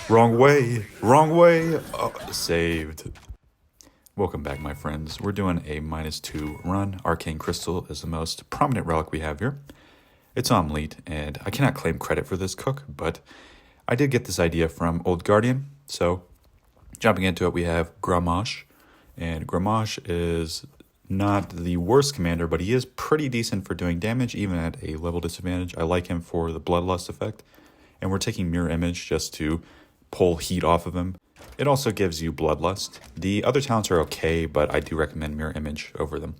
Wrong way, wrong way. Oh, saved. Welcome back, my friends. We're doing a -2 run. Arcane Crystal is the most prominent relic we have here. It's omelette, and I cannot claim credit for this cook, but I did get this idea from Old Guardian. So, jumping into it, we have Grommash, and Grommash is not the worst commander, but he is pretty decent for doing damage, even at a level disadvantage. I like him for the Bloodlust effect, and we're taking Mirror Image just to pull heat off of him. It also gives you Bloodlust. The other talents are okay, but I do recommend Mirror Image over them.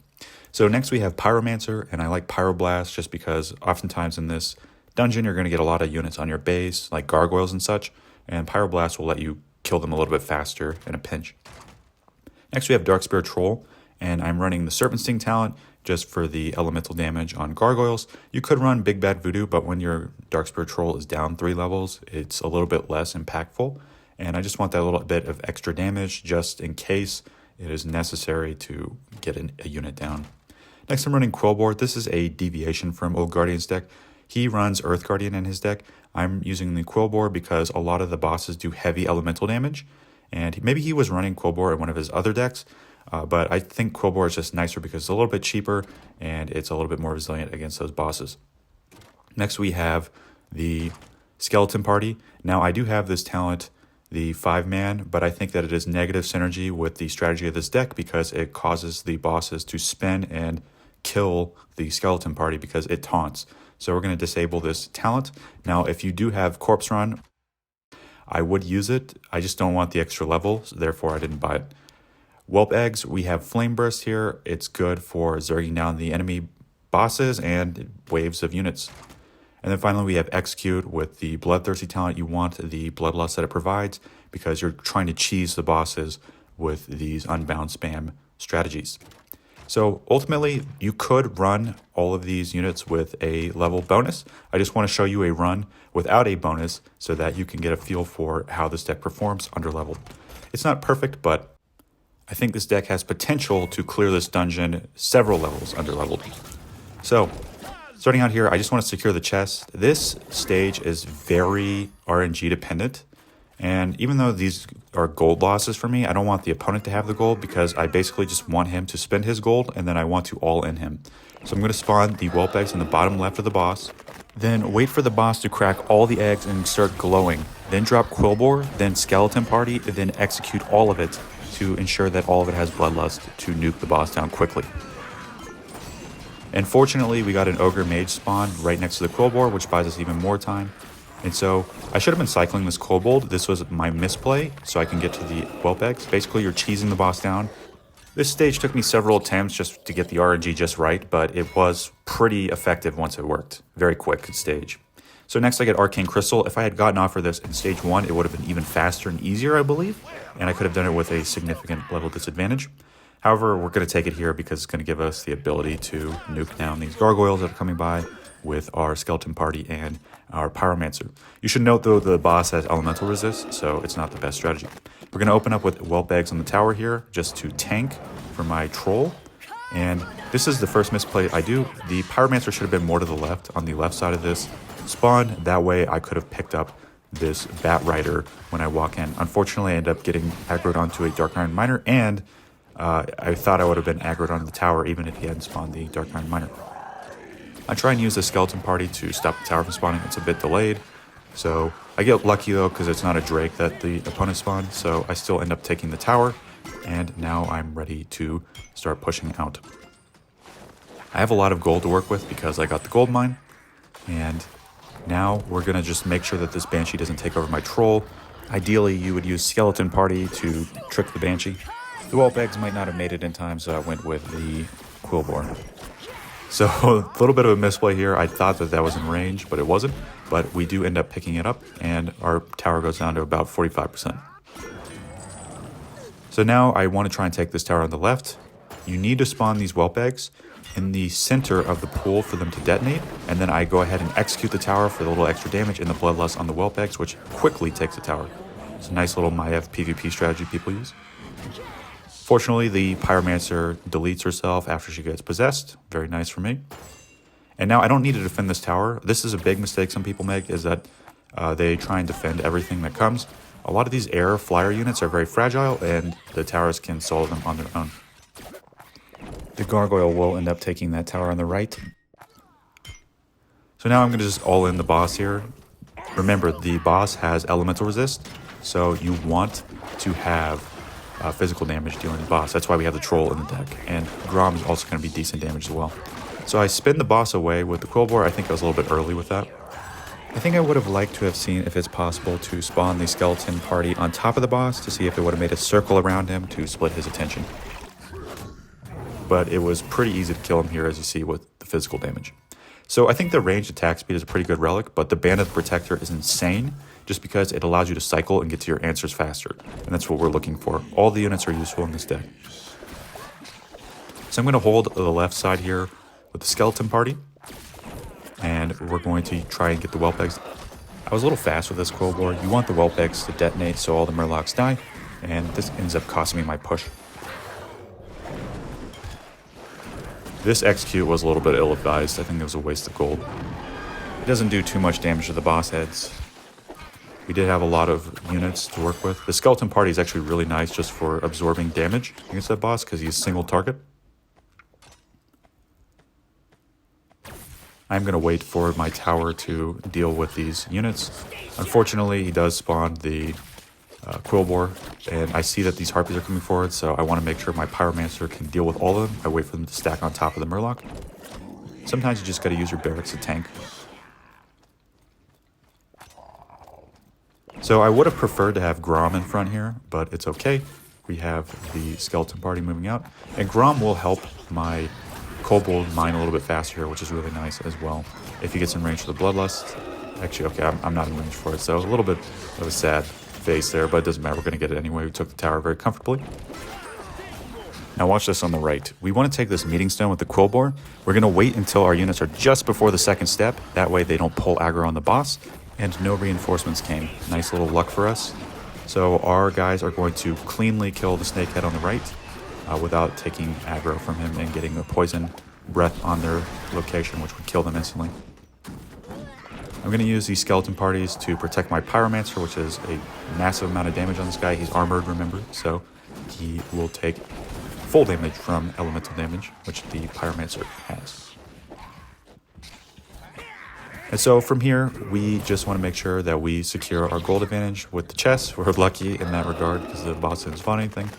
So next we have Pyromancer, and I like Pyroblast just because oftentimes in this dungeon you're going to get a lot of units on your base, like gargoyles and such, and Pyroblast will let you kill them a little bit faster in a pinch. Next we have Darkspear Troll, and I'm running the Serpent Sting talent just for the elemental damage on gargoyles. You could run Big Bad Voodoo, but when your Darkspear Troll is down 3 levels, it's a little bit less impactful. And I just want that little bit of extra damage just in case it is necessary to get a unit down. Next I'm running Quillboard. This is a deviation from Old Guardian's deck. He runs Earth Guardian in his deck. I'm using the Quillboard because a lot of the bosses do heavy elemental damage. And maybe he was running Quillboard in one of his other decks. But I think Quillboard is just nicer because it's a little bit cheaper and it's a little bit more resilient against those bosses. Next we have the Skeleton Party. Now I do have this talent, the 5-man, but I think that it is negative synergy with the strategy of this deck because it causes the bosses to spin and kill the Skeleton Party because it taunts. So we're going to disable this talent. Now if you do have Corpse Run, I would use it. I just don't want the extra level, so therefore I didn't buy it. Whelp Eggs, we have Flame Burst here. It's good for zerging down the enemy bosses and waves of units. And then finally we have Execute with the Bloodthirsty talent. You want the Bloodlust that it provides because you're trying to cheese the bosses with these Unbound spam strategies. So ultimately, you could run all of these units with a level bonus. I just want to show you a run without a bonus so that you can get a feel for how this deck performs under leveled. It's not perfect, but I think this deck has potential to clear this dungeon several levels under leveled. So, starting out here, I just want to secure the chest. This stage is very RNG dependent. And even though these are gold losses for me, I don't want the opponent to have the gold because I basically just want him to spend his gold and then I want to all in him. So I'm going to spawn the whelp eggs in the bottom left of the boss. Then wait for the boss to crack all the eggs and start glowing. Then drop Quillboard, then Skeleton Party, and then execute all of it to ensure that all of it has Bloodlust to nuke the boss down quickly. And fortunately, we got an Ogre Mage spawn right next to the Quillboard, which buys us even more time. And so I should have been cycling this Kobold. This was my misplay, so I can get to the Whelp Eggs. Basically, you're cheesing the boss down. This stage took me several attempts just to get the RNG just right, but it was pretty effective once it worked. Very quick stage. So next I get Arcane Crystal. If I had gotten off for this in stage 1, it would have been even faster and easier, I believe. And I could have done it with a significant level disadvantage. However, we're going to take it here because it's going to give us the ability to nuke down these gargoyles that are coming by with our Skeleton Party and our Pyromancer. You should note though the boss has elemental resist, so it's not the best strategy. We're going to open up with Whelp Eggs on the tower here just to tank for my Troll. And this is the first misplay I do. The Pyromancer should have been more to the left on the left side of this spawn. That way I could have picked up this Bat Rider when I walk in. Unfortunately, I ended up getting aggroed onto a Dark Iron Miner, and I thought I would have been aggroed onto the tower even if he hadn't spawned the Dark Iron Miner. I try and use the Skeleton Party to stop the tower from spawning. It's a bit delayed. So I get lucky though because it's not a Drake that the opponent spawned. So I still end up taking the tower. And now I'm ready to start pushing out. I have a lot of gold to work with because I got the gold mine. And now we're going to just make sure that this Banshee doesn't take over my Troll. Ideally, you would use Skeleton Party to trick the Banshee. The Whelp Eggs might not have made it in time, so I went with the Quillboard. So a little bit of a misplay here. I thought that that was in range, but it wasn't. But we do end up picking it up, and our tower goes down to about 45%. So now I want to try and take this tower on the left. You need to spawn these Whelp Eggs in the center of the pool for them to detonate, and then I go ahead and execute the tower for the little extra damage and the Bloodlust on the Whelp Eggs, which quickly takes the tower. It's a nice little Maiev PvP strategy people use. Fortunately, the Pyromancer deletes herself after she gets possessed. Very nice for me. And now I don't need to defend this tower. This is a big mistake some people make, is that they try and defend everything that comes. A lot of these air flyer units are very fragile, and the towers can solo them on their own. The gargoyle will end up taking that tower on the right. So now I'm going to just all in the boss here. Remember, the boss has elemental resist, so you want to have physical damage dealing the boss. That's why we have the troll in the deck, and Grom is also going to be decent damage as well. So I spin the boss away with the Quillbore. I think I was a little bit early with that. I think I would have liked to have seen if it's possible to spawn the skeleton party on top of the boss to see if it would have made a circle around him to split his attention. But it was pretty easy to kill him here, as you see, with the physical damage. So I think the ranged attack speed is a pretty good relic, but the Band of the Protector is insane just because it allows you to cycle and get to your answers faster. And that's what we're looking for. All the units are useful in this deck. So I'm going to hold the left side here with the skeleton party. And we're going to try and get the whelp eggs. I was a little fast with this Quillbore. You want the whelp eggs to detonate so all the Murlocs die. And this ends up costing me my push. This execute was a little bit ill-advised. I think it was a waste of gold. It doesn't do too much damage to the boss heads. We did have a lot of units to work with. The skeleton party is actually really nice just for absorbing damage against that boss because he's single target. I'm going to wait for my tower to deal with these units. Unfortunately, he does spawn the Quillbore, and I see that these Harpies are coming forward, so I want to make sure my Pyromancer can deal with all of them. I wait for them to stack on top of the Murloc. Sometimes you just got to use your barracks to tank. So I would have preferred to have Grom in front here, but it's okay. We have the skeleton party moving out, and Grom will help my Kobold mine a little bit faster here, which is really nice as well. If he gets in range for the Bloodlust, actually, okay, I'm not in range for it, so a little bit of a sad face there, but it doesn't matter. We're going to get it anyway. We took the tower very comfortably. Now watch this on the right. We want to take this meeting stone with the Quillbore. We're going to wait until our units are just before the second step. That way they don't pull aggro on the boss, and no reinforcements came. Nice little luck for us. So our guys are going to cleanly kill the snakehead on the right without taking aggro from him and getting a poison breath on their location, which would kill them instantly. I'm going to use these skeleton parties to protect my Pyromancer, which is a massive amount of damage on this guy. He's armored, remember, so he will take full damage from elemental damage, which the Pyromancer has. And so from here, we just want to make sure that we secure our gold advantage with the chest. We're lucky in that regard because the boss didn't spawn anything.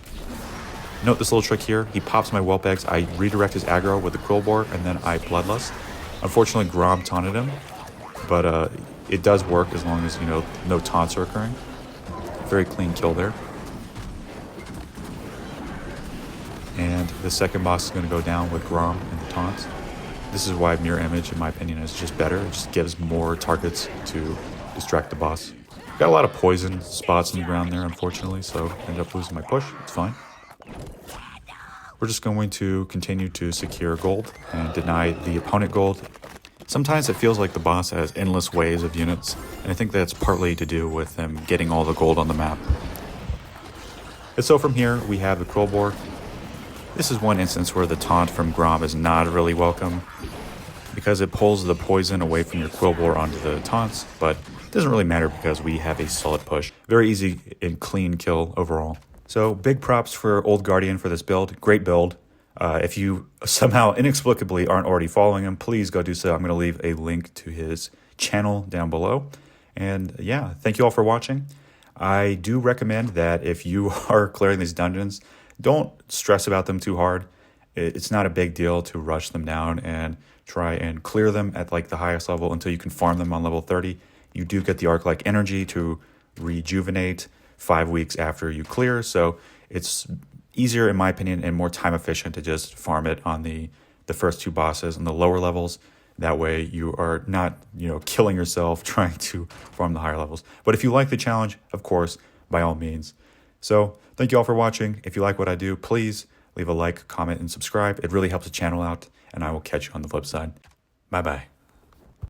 Note this little trick here. He pops my whelp eggs. I redirect his aggro with the Quillbore, and then I Bloodlust. Unfortunately, Grom taunted him, but it does work as long as, you know, no taunts are occurring. Very clean kill there. And the second boss is going to go down with Grom and the taunts. This is why Mirror Image, in my opinion, is just better. It just gives more targets to distract the boss. Got a lot of poison spots in the ground there, unfortunately, so I ended up losing my push. It's fine. We're just going to continue to secure gold and deny the opponent gold. Sometimes it feels like the boss has endless waves of units, and I think that's partly to do with them getting all the gold on the map. And so from here, we have the Quillbore. This is one instance where the taunt from Grom is not really welcome, because it pulls the poison away from your Quillbore onto the taunts, but it doesn't really matter because we have a solid push. Very easy and clean kill overall. So big props for Old Guardian for this build. Great build. If you somehow inexplicably aren't already following him, please go do so. I'm going to leave a link to his channel down below. And yeah, thank you all for watching. I do recommend that if you are clearing these dungeons, don't stress about them too hard. It's not a big deal to rush them down and try and clear them at like the highest level until you can farm them on level 30. You do get the Arc-like energy to rejuvenate 5 weeks after you clear, so it's easier, in my opinion, and more time efficient to just farm it on the first two bosses and the lower levels. That way you are not, you know, killing yourself trying to farm the higher levels. But if you like the challenge, of course, by all means. So thank you all for watching. If you like what I do, please leave a like, comment, and subscribe. It really helps the channel out, and I will catch you on the flip side. Bye-bye.